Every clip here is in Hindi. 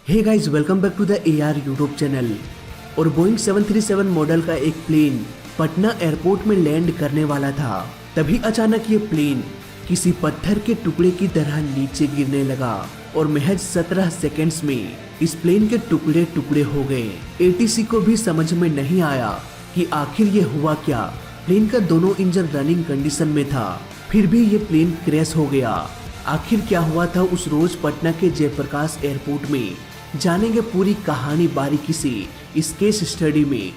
Hey guys, welcome back to the AR YouTube channel. और बोइंग 737 मॉडल का एक प्लेन पटना एयरपोर्ट में लैंड करने वाला था। तभी अचानक ये प्लेन किसी पत्थर के टुकड़े की तरह नीचे गिरने लगा और महज 17 सेकंड्स में इस प्लेन के टुकड़े टुकड़े हो गए। ATC को भी समझ में नहीं आया कि आखिर ये हुआ क्या। प्लेन का दोनों इंजन रनिंग कंडीशन में था, फिर भी ये प्लेन क्रैश हो गया। आखिर क्या हुआ था उस रोज पटना के जयप्रकाश एयरपोर्ट में, जानेंगे पूरी कहानी बारीकी से इस केस स्टडी में।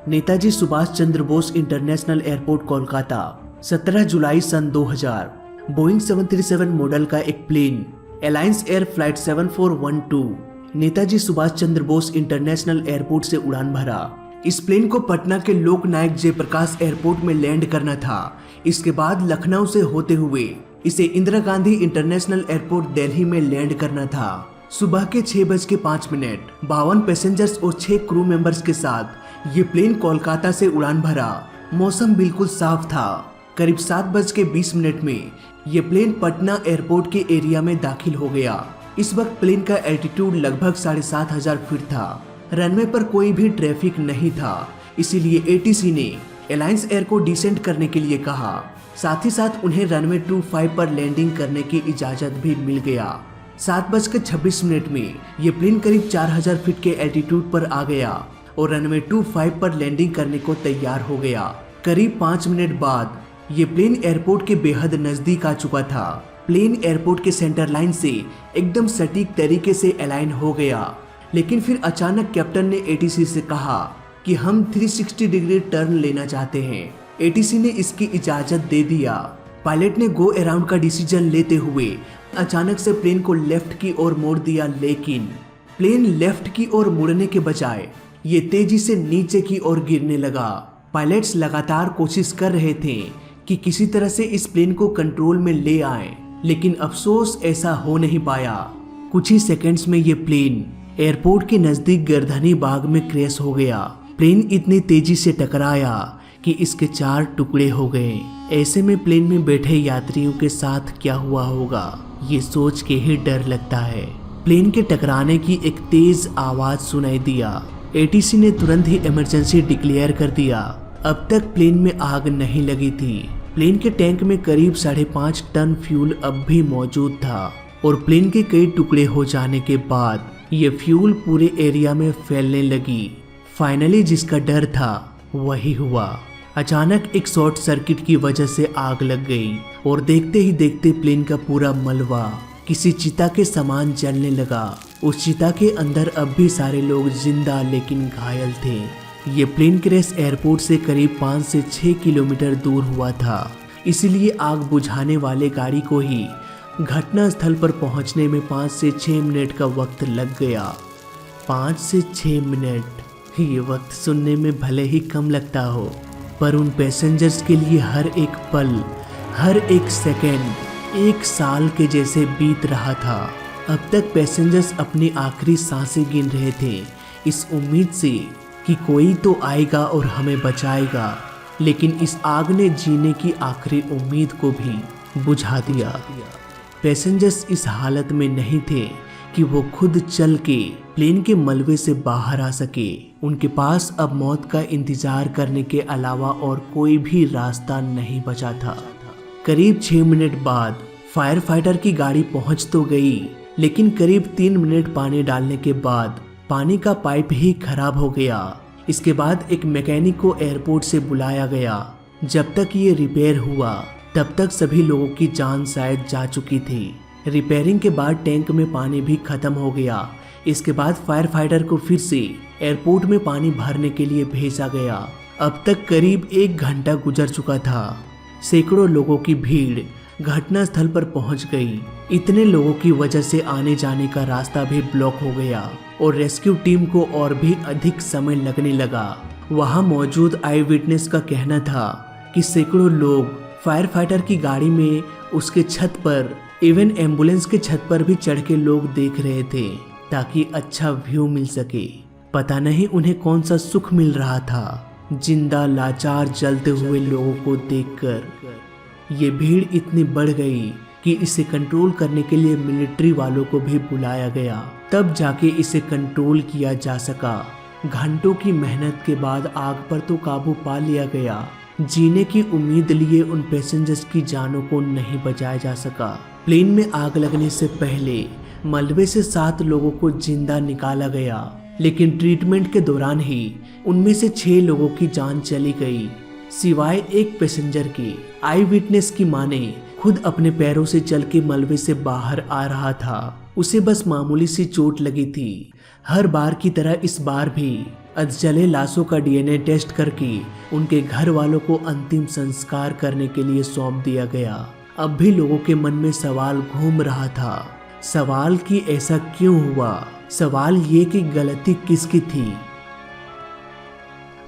नेताजी सुभाष चंद्र बोस इंटरनेशनल एयरपोर्ट कोलकाता, 17 जुलाई सन 2000। बोइंग 737 मॉडल का एक plane Alliance Air flight 7412 Netaji Subhash Chandra Bose international airport से उड़ान भरा। इस प्लेन को पटना के लोकनायक जयप्रकाश एयरपोर्ट में लैंड करना था। इसके बाद लखनऊ से होते हुए इसे इंदिरा गांधी इंटरनेशनल एयरपोर्ट दिल्ली में लैंड करना था। सुबह के 6:05 52 पैसेंजर्स और 6 क्रू मेंबर्स के साथ ये प्लेन कोलकाता से उड़ान भरा। मौसम बिल्कुल साफ था। करीब 7:20 में ये प्लेन पटना एयरपोर्ट के एरिया में दाखिल हो गया। इस वक्त प्लेन का एल्टीट्यूड लगभग 7500 फीट था। रनवे पर कोई भी ट्रैफिक नहीं था, इसीलिए ATC ने एलायंस एयर को डिसेंट करने के लिए कहा। साथ ही साथ उन्हें रनवे 25 पर लैंडिंग करने की इजाजत भी मिल गया। 7:26 में ये प्लेन करीब 4000 फीट के एल्टीट्यूड पर आ गया और रनवे 25 पर लैंडिंग करने को तैयार हो गया। करीब 5 मिनट बाद ये प्लेन एयरपोर्ट के बेहद नजदीक आ चुका था। प्लेन एयरपोर्ट के सेंटर लाइन से एकदम सटीक तरीके से अलाइन हो गया। लेकिन फिर अचानक कैप्टन ने ATC से कहा कि हम 360 डिग्री टर्न लेना चाहते हैं। ATC ने इसकी इजाजत दे दिया। पायलट ने गो अराउंड का डिसीजन लेते हुए अचानक से प्लेन को लेफ्ट की ओर मोड़ दिया, लेकिन प्लेन लेफ्ट की ओर मुड़ने के बजाय ये तेजी से नीचे की ओर गिरने लगा। पायलट्स लगातार कोशिश कर रहे थे कि किसी तरह से इस प्लेन को कंट्रोल में ले आए, लेकिन अफसोस ऐसा हो नहीं पाया। कुछ ही सेकंड्स में ये प्लेन एयरपोर्ट के नजदीक गर्दनी बाग में क्रैश हो गया। प्लेन इतनी तेजी से टकराया कि इसके 4 टुकड़े हो गए। ऐसे में प्लेन में बैठे यात्रियों के साथ क्या हुआ होगा, ये सोच के ही डर लगता है। प्लेन के टकराने की एक तेज आवाज सुनाई दिया। ATC ने तुरंत ही इमरजेंसी डिक्लेयर कर दिया। अब तक प्लेन में आग नहीं लगी थी। प्लेन के टैंक में करीब 5.5 टन फ्यूल अब भी मौजूद था और प्लेन के कई टुकड़े हो जाने के बाद ये फ्यूल पूरे एरिया में फैलने लगी। फाइनली जिसका डर था वही हुआ। अचानक एक शॉर्ट सर्किट की वजह से आग लग गई और देखते ही देखते प्लेन का पूरा मलबा किसी चिता के समान जलने लगा। उस चिता के अंदर अब भी सारे लोग जिंदा लेकिन घायल थे। ये प्लेन क्रैश एयरपोर्ट से करीब 5 से 6 किलोमीटर दूर हुआ था, इसीलिए आग बुझाने वाले गाड़ी को ही घटना स्थल पर पहुंचने में 5 से 6 मिनट का वक्त लग गया। 5 से 6 मिनट, ये वक्त सुनने में भले ही कम लगता हो, पर उन पैसेंजर्स के लिए हर एक पल, हर एक सेकंड 1 साल के जैसे बीत रहा था। अब तक पैसेंजर्स अपनी आखिरी सांसें गिन रहे थे, इस उम्मीद से कि कोई तो आएगा और हमें बचाएगा, लेकिन इस आग ने जीने की आखिरी उम्मीद को भी बुझा दिया। पैसेंजर्स इस हालत में नहीं थे कि वो खुद चल के प्लेन के मलबे से बाहर आ सके। उनके पास अब मौत का इंतजार करने के अलावा और कोई भी रास्ता नहीं बचा था। करीब 6 मिनट बाद फायर फाइटर की गाड़ी पहुंच तो गई, लेकिन करीब 3 मिनट पानी डालने के बाद पानी का पाइप ही खराब हो गया। इसके बाद एक मैकेनिक को एयरपोर्ट से बुलाया गया। जब तक ये रिपेयर हुआ तब तक सभी लोगों की जान शायद जा चुकी थी। रिपेयरिंग के बाद टैंक में पानी भी खत्म हो गया। इसके बाद फायर फाइटर को फिर से एयरपोर्ट में पानी भरने के लिए भेजा गया। अब तक करीब 1 घंटा गुजर चुका था। सैकड़ों लोगों की भीड़ घटना स्थल पर पहुंच गई। इतने लोगों की वजह से आने जाने का रास्ता भी ब्लॉक हो गया और रेस्क्यू टीम को और भी अधिक समय लगने लगा। वहां मौजूद आई विटनेस का कहना था कि सैकड़ों लोग फायर फाइटर की गाड़ी में, उसके छत पर, इवन एम्बुलेंस के छत पर भी चढ़ के लोग देख रहे थे ताकि अच्छा व्यू मिल सके। पता नहीं उन्हें कौन सा सुख मिल रहा था, जिंदा लाचार जलते हुए लोगों को देखकर। ये भीड़ इतनी बढ़ गई कि इसे कंट्रोल करने के लिए मिलिट्री वालों को भी बुलाया गया, तब जाके इसे कंट्रोल किया जा सका। घंटों की मेहनत के बाद आग पर तो काबू पा लिया गया, जीने की उम्मीद लिए उन पैसेंजर्स की जानों को नहीं बचाया जा सका। प्लेन में आग लगने से पहले मलबे से 7 लोगों को जिंदा निकाला गया, लेकिन ट्रीटमेंट के दौरान ही उनमें से 6 लोगों की जान चली गई, सिवाय एक पैसेंजर की। आई विटनेस की माने खुद अपने पैरों से चल के मलबे से बाहर आ रहा था, उसे बस मामूली सी चोट लगी थी। हर बार की तरह इस बार भी अधजले लाशों का डीएनए टेस्ट करके उनके घर वालों को अंतिम संस्कार करने के लिए सौंप दिया गया। अब भी लोगों के मन में सवाल घूम रहा था, सवाल कि ऐसा क्यों हुआ, सवाल ये कि गलती किसकी थी।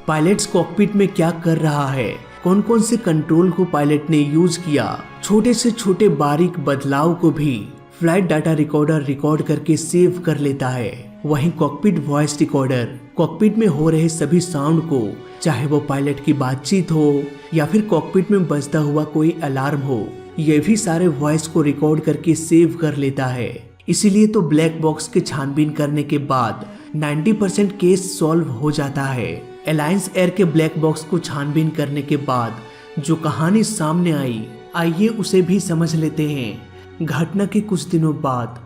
पायलट्स कॉकपिट में क्या कर रहा है, कौन कौन से कंट्रोल को पायलट ने यूज किया, छोटे से छोटे बारीक बदलाव को भी फ्लाइट डाटा रिकॉर्डर रिकॉर्ड करके सेव कर लेता है। वहीं कॉकपिट वॉइस रिकॉर्डर कॉकपिट में हो रहे सभी साउंड को, चाहे वो पायलट की बातचीत हो या फिर कॉकपिट में बजता हुआ कोई अलार्म हो, ये भी सारे वॉइस को रिकॉर्ड करके सेव कर लेता है। इसीलिए तो ब्लैक बॉक्स के छानबीन करने के बाद 90% केस सॉल्व हो जाता है। अलायंस एयर के ब्लैक बॉक्स को छानबीन करने के बाद जो कहानी सामने आई, आइए उसे भी समझ लेते हैं। घटना के कुछ दिनों बाद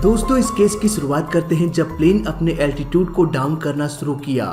दोस्तों, इस केस की शुरुआत करते हैं जब प्लेन अपने एल्टीट्यूड को डाउन करना शुरू किया।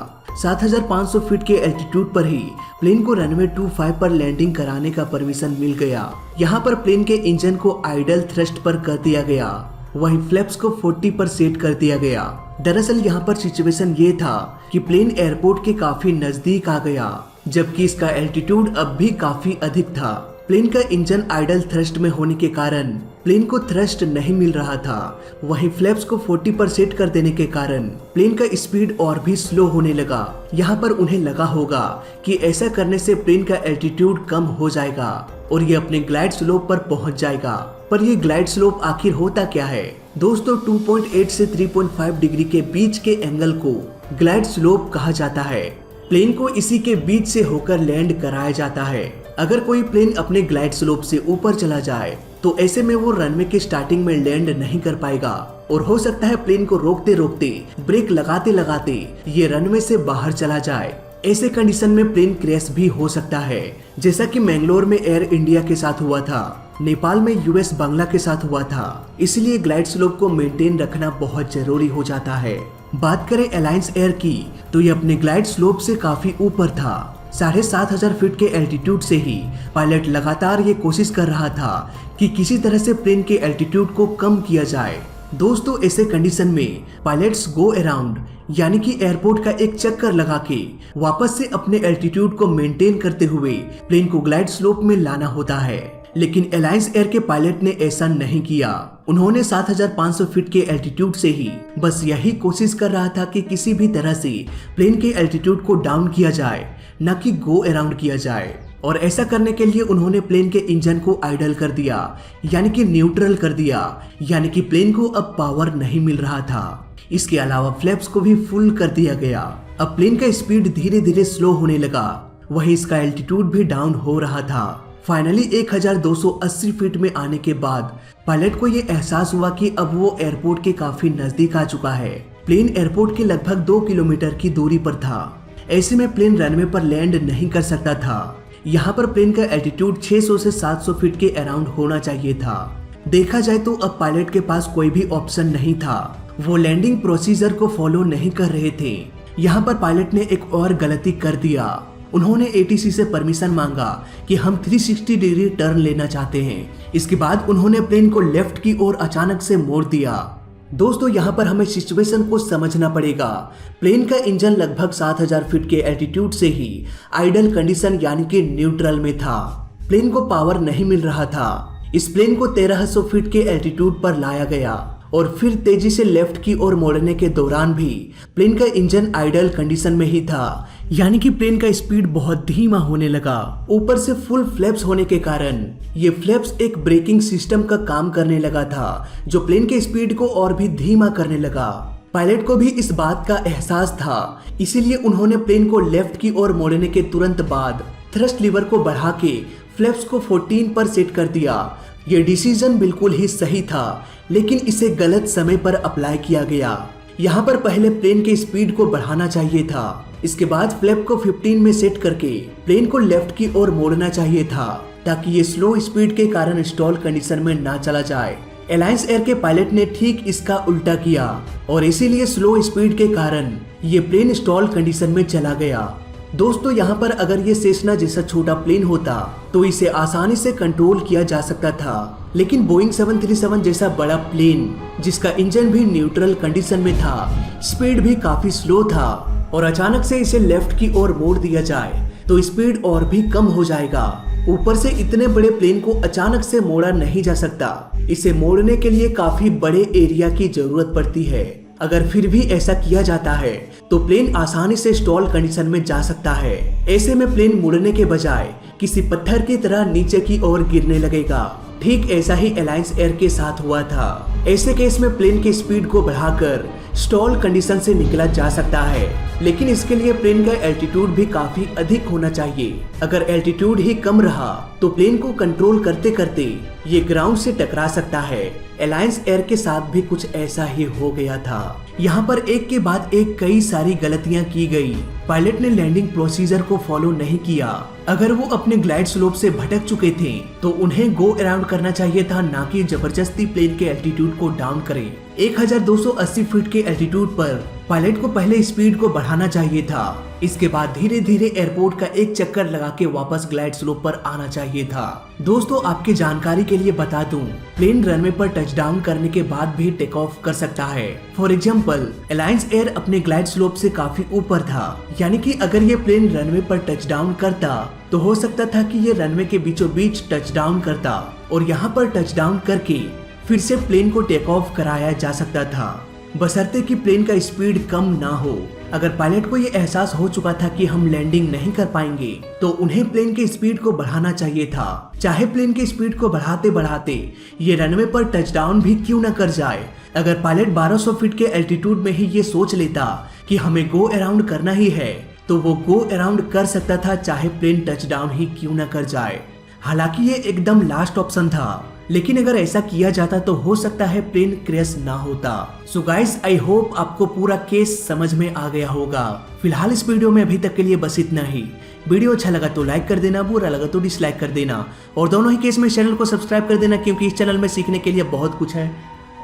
7500 फीट के एल्टीट्यूड पर ही प्लेन को रनवे 25 पर लैंडिंग कराने का परमिशन मिल गया। यहाँ पर प्लेन के इंजन को आइडल थ्रस्ट पर कर दिया गया, वहीं फ्लैप्स को 40 पर सेट कर दिया गया। दरअसल यहाँ पर सिचुएशन ये था कि प्लेन एयरपोर्ट के काफी नजदीक आ गया, जबकि इसका एल्टीट्यूड अब भी काफी अधिक था। प्लेन का इंजन आइडल थ्रस्ट में होने के कारण प्लेन को थ्रस्ट नहीं मिल रहा था, वहीं फ्लैप्स को 40 पर सेट कर देने के कारण प्लेन का स्पीड और भी स्लो होने लगा। यहाँ पर उन्हें लगा होगा कि ऐसा करने से प्लेन का एल्टीट्यूड कम हो जाएगा और ये अपने ग्लाइड स्लोप पर पहुंच जाएगा। पर ये ग्लाइड स्लोप आखिर होता क्या है? दोस्तों, 2.8 से 3.5 डिग्री के बीच के एंगल को ग्लाइड स्लोप कहा जाता है। प्लेन को इसी के बीच से होकर लैंड कराया जाता है। अगर कोई प्लेन अपने ग्लाइड स्लोप से ऊपर चला जाए तो ऐसे में वो रनवे के स्टार्टिंग में लैंड नहीं कर पाएगा और हो सकता है प्लेन को रोकते रोकते, ब्रेक लगाते लगाते ये रनवे से बाहर चला जाए। ऐसे कंडीशन में प्लेन क्रैश भी हो सकता है, जैसा कि मैंगलोर में एयर इंडिया के साथ हुआ था, नेपाल में यूएस बांग्ला के साथ हुआ था। इसलिए ग्लाइड स्लोप को मेंटेन रखना बहुत जरूरी हो जाता है। बात करें अलायंस एयर की, तो ये अपने ग्लाइड स्लोप से काफी ऊपर था। 7500 फीट के एल्टीट्यूड से ही पायलट लगातार ये कोशिश कर रहा था कि किसी तरह से प्लेन के एल्टीट्यूड को कम किया जाए। दोस्तों, ऐसे कंडीशन में पायलट्स गो अराउंड यानी कि एयरपोर्ट का एक चक्कर लगा के वापस से अपने एल्टीट्यूड को मेंटेन करते हुए प्लेन को ग्लाइड स्लोप में लाना होता है। लेकिन अलायंस एयर के पायलट ने ऐसा नहीं किया। उन्होंने 7500 फीट के एल्टीट्यूड से ही बस यही कोशिश कर रहा था कि किसी भी तरह से प्लेन के एल्टीट्यूड को डाउन किया जाए, न कि गो अराउंड किया जाए। और ऐसा करने के लिए उन्होंने प्लेन के इंजन को आइडल कर दिया, यानी कि न्यूट्रल कर दिया, यानी कि प्लेन को अब पावर नहीं मिल रहा था। इसके अलावा फ्लैप्स को भी फुल कर दिया गया। अब प्लेन का स्पीड धीरे धीरे स्लो होने लगा, वहीं इसका एल्टीट्यूड भी डाउन हो रहा था। फाइनली 1280 फीट में आने के बाद पायलट को ये एहसास हुआ कि अब वो एयरपोर्ट के काफी नजदीक आ चुका है। प्लेन एयरपोर्ट के लगभग 2 किलोमीटर की दूरी पर था। ऐसे में प्लेन रनवे पर लैंड नहीं कर सकता था। यहाँ पर प्लेन का एल्टीट्यूड 600 से 700 फीट के अराउंड होना चाहिए था। देखा जाए तो अब पायलट के पास कोई भी ऑप्शन नहीं था, वो लैंडिंग प्रोसीजर को फॉलो नहीं कर रहे थे। यहाँ पर पायलट ने एक और गलती कर दिया। उन्होंने एटीसी से परमिशन मांगा कि हम 360 डिग्री टर्न लेना चाहते हैं। इसके बाद उन्होंने प्लेन को लेफ्ट की ओर अचानक से मोड़ दिया। दोस्तों, यहाँ पर हमें सिचुएशन को समझना पड़ेगा। प्लेन का इंजन लगभग 7000 फीट के एल्टीट्यूड से ही आइडल कंडीशन यानी कि न्यूट्रल में था। प्लेन को पावर नहीं मिल रहा था। इस प्लेन को 1300 फीट के एल्टीट्यूड पर लाया गया और फिर तेजी से लेफ्ट की ओर मोड़ने के दौरान भी प्लेन का इंजन आइडल कंडीशन में ही था, यानी कि प्लेन का स्पीड बहुत धीमा होने लगा। ऊपर से फुल फ्लैप्स होने के कारण ये फ्लैप्स एक ब्रेकिंग सिस्टम का काम करने लगा था, जो प्लेन के स्पीड को और भी धीमा करने लगा। पायलट को भी इस बात का एहसास था, इसीलिए उन्होंने प्लेन को लेफ्ट की ओर मोड़ने के तुरंत बाद थ्रस्ट लीवर को बढ़ा के फ्लैप्स को 14 पर सेट कर दिया। ये डिसीजन बिल्कुल ही सही था, लेकिन इसे गलत समय पर अप्लाई किया गया। यहाँ पर पहले प्लेन के स्पीड को बढ़ाना चाहिए था। इसके बाद फ्लैप को 15 में सेट करके प्लेन को लेफ्ट की ओर मोड़ना चाहिए था, ताकि ये स्लो स्पीड के कारण स्टॉल कंडीशन में ना चला जाए। अलायंस एयर के पायलट ने ठीक इसका उल्टा किया और इसीलिए स्लो स्पीड के कारण ये प्लेन स्टॉल कंडीशन में चला गया। दोस्तों, यहाँ पर अगर ये सेस्ना जैसा छोटा प्लेन होता तो इसे आसानी से कंट्रोल किया जा सकता था, लेकिन बोइंग 737 जैसा बड़ा प्लेन जिसका इंजन भी न्यूट्रल कंडीशन में था, स्पीड भी काफी स्लो था, और अचानक से इसे लेफ्ट की ओर मोड़ दिया जाए तो स्पीड और भी कम हो जाएगा। ऊपर से इतने बड़े प्लेन को अचानक से मोड़ा नहीं जा सकता। इसे मोड़ने के लिए काफी बड़े एरिया की जरूरत पड़ती है। अगर फिर भी ऐसा किया जाता है तो प्लेन आसानी से स्टॉल कंडीशन में जा सकता है। ऐसे में प्लेन मुड़ने के बजाय किसी पत्थर की तरह नीचे की ओर गिरने लगेगा। ठीक ऐसा ही अलायंस एयर के साथ हुआ था। ऐसे केस में प्लेन की स्पीड को बढ़ाकर स्टॉल कंडीशन से निकला जा सकता है, लेकिन इसके लिए प्लेन का एल्टीट्यूड भी काफी अधिक होना चाहिए। अगर एल्टीट्यूड ही कम रहा तो प्लेन को कंट्रोल करते करते ये ग्राउंड से टकरा सकता है। अलायंस एयर के साथ भी कुछ ऐसा ही हो गया था। यहाँ पर एक के बाद एक कई सारी गलतियां की गई। पायलट ने लैंडिंग प्रोसीजर को फॉलो नहीं किया। अगर वो अपने ग्लाइड स्लोप से भटक चुके थे तो उन्हें गो अराउंड करना चाहिए था, ना कि जबरदस्ती प्लेन के एल्टीट्यूड को डाउन करें। 1280 फीट के एल्टीट्यूड पर पायलट को पहले स्पीड को बढ़ाना चाहिए था। इसके बाद धीरे धीरे एयरपोर्ट का एक चक्कर लगा के वापस ग्लाइड स्लोप पर आना चाहिए था। दोस्तों, आपकी जानकारी के लिए बता दूं, प्लेन रनवे पर टचडाउन करने के बाद भी टेक ऑफ कर सकता है। फॉर एग्जांपल, अलायंस एयर अपने ग्लाइड स्लोप से काफी ऊपर था, यानी कि अगर ये प्लेन रनवे पर टचडाउन करता तो हो सकता था कि ये रनवे के बीचों बीच टचडाउन करता और यहाँ पर टचडाउन करके फिर से प्लेन को टेक ऑफ कराया जा सकता था, बशर्ते कि प्लेन का स्पीड कम ना हो। अगर पायलट को ये एहसास हो चुका था कि हम लैंडिंग नहीं कर पाएंगे तो उन्हें प्लेन की स्पीड को बढ़ाना चाहिए था। चाहे प्लेन की स्पीड को बढ़ाते बढ़ाते ये रनवे पर टचडाउन भी क्यों न कर जाए। अगर पायलट 1200 फीट के एल्टीट्यूड में ही ये सोच लेता कि हमें गो अराउंड करना ही है तो वो गो अराउंड कर सकता था, चाहे प्लेन टचडाउन ही क्यों न कर जाए। हालांकि ये एकदम लास्ट ऑप्शन था, लेकिन अगर ऐसा किया जाता तो हो सकता है प्लेन क्रैश ना होता। सो गाइस, आई होप आपको पूरा केस समझ में आ गया होगा। फिलहाल इस वीडियो में अभी तक के लिए बस इतना ही। वीडियो अच्छा लगा तो लाइक कर देना, बुरा लगा तो डिसलाइक कर देना, और दोनों ही केस में चैनल को सब्सक्राइब कर देना, क्योंकि इस चैनल में सीखने के लिए बहुत कुछ है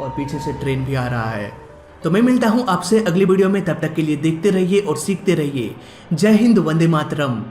और पीछे से ट्रेन भी आ रहा है। तो मैं मिलता हूँ आपसे अगली वीडियो में, तब तक के लिए देखते रहिए और सीखते रहिए। जय हिंद, वंदे मातरम।